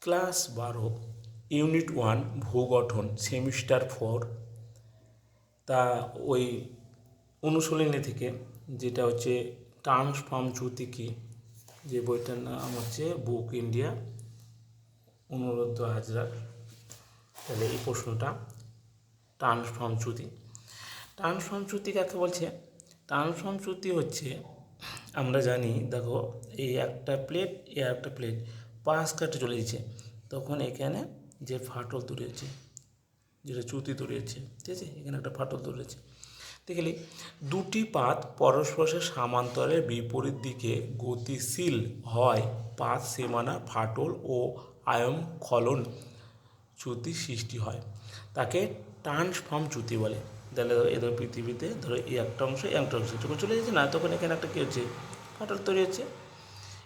Class 12 unit 1 ভূগঠন semester 4 তা ওই অনুশীলনী থেকে যেটা হচ্ছে ট্রান্সফর্ম চ্যুতি কি, যে বইটার নাম হচ্ছে বুক ইন্ডিয়া অনুরুদ্ধ হাজরার। তাহলে এই প্রশ্নটা ট্রান্সফর্ম চ্যুতি। ট্রান্সফর্ম চ্যুতি কাকে বলছে? ট্রান্সফর্ম চ্যুতি হচ্ছে, আমরা জানি, দেখো এই একটা প্লেট একটা প্লেট পাশ কাটে চলে যাচ্ছে, তখন এখানে যে ফাটল তৈরি হচ্ছে, যেটা চ্যুতি তৈরি হচ্ছে, ঠিক আছে, এখানে একটা ফাটল তৈরি হচ্ছে। দেখলি দুটি পাত পরস্পরের সমান্তরালের বিপরীত দিকে গতিশীল হয়, পাত সীমানা ফাটল ও আয়নক্ষলন চ্যুতি সৃষ্টি হয়, তাকে ট্রান্সফর্ম চ্যুতি বলে। তাহলে এদের পৃথিবীতে ধরো এই একটা অংশ যখন চলে যাচ্ছে না, তখন এখানে একটা কী হচ্ছে, ফাটল তৈরি হচ্ছে,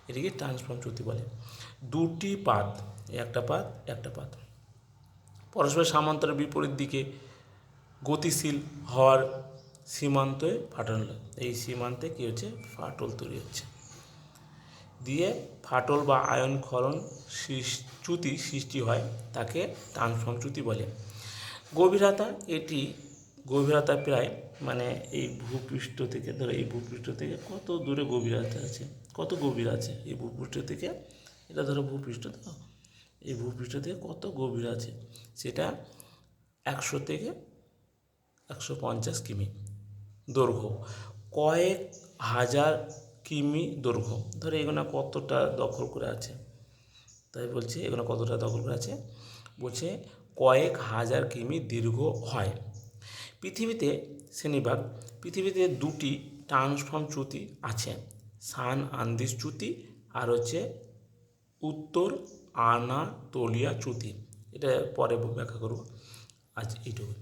এটিকে ট্রান্সফর্ম চ্যুতি বলে। দুটি পাত, একটা পাত পরস্পর সমান্তরাল বিপরীত দিকে গতিশীল হওয়ার সীমান্তে ফাটল, এই সীমান্তে কী হচ্ছে, ফাটল তৈরি হচ্ছে, দিয়ে ফাটল বা আয়নক্ষরণ চ্যুতি সৃষ্টি হয়, তাকে ট্রান্সফর্ম চ্যুতি বলে। গভীরতা, এটি গভীরতা প্রায়, মানে এই ভূপৃষ্ঠ থেকে, ধরো এই ভূপৃষ্ঠ থেকে কত দূরে গভীরতা আছে, কত গভীর আছে এই ভূপৃষ্ঠ থেকে, এটা ধরো ভূপৃষ্ঠ, তো এই ভূপৃষ্ঠ থেকে কত গভীর আছে সেটা 100 থেকে 150 কিমি দৈর্ঘ্য, কয়েক হাজার কিমি দৈর্ঘ্য। ধরো এগুলো কতটা দখল করে আছে, তাই বলছে এগুলো কতটা দখল করে আছে, বলছে কয়েক হাজার কিমি দীর্ঘ হয়। পৃথিবীতে শ্রেণীভাগ, পৃথিবীতে দুটি ট্রান্সফর্ম চ্যুতি আছে, সান আন্দিজ চ্যুতি আর হচ্ছে উত্তর আনাতোলিয়া চ্যুতি। এটা পরে ব্যাখ্যা করব, আজ এইটুকু।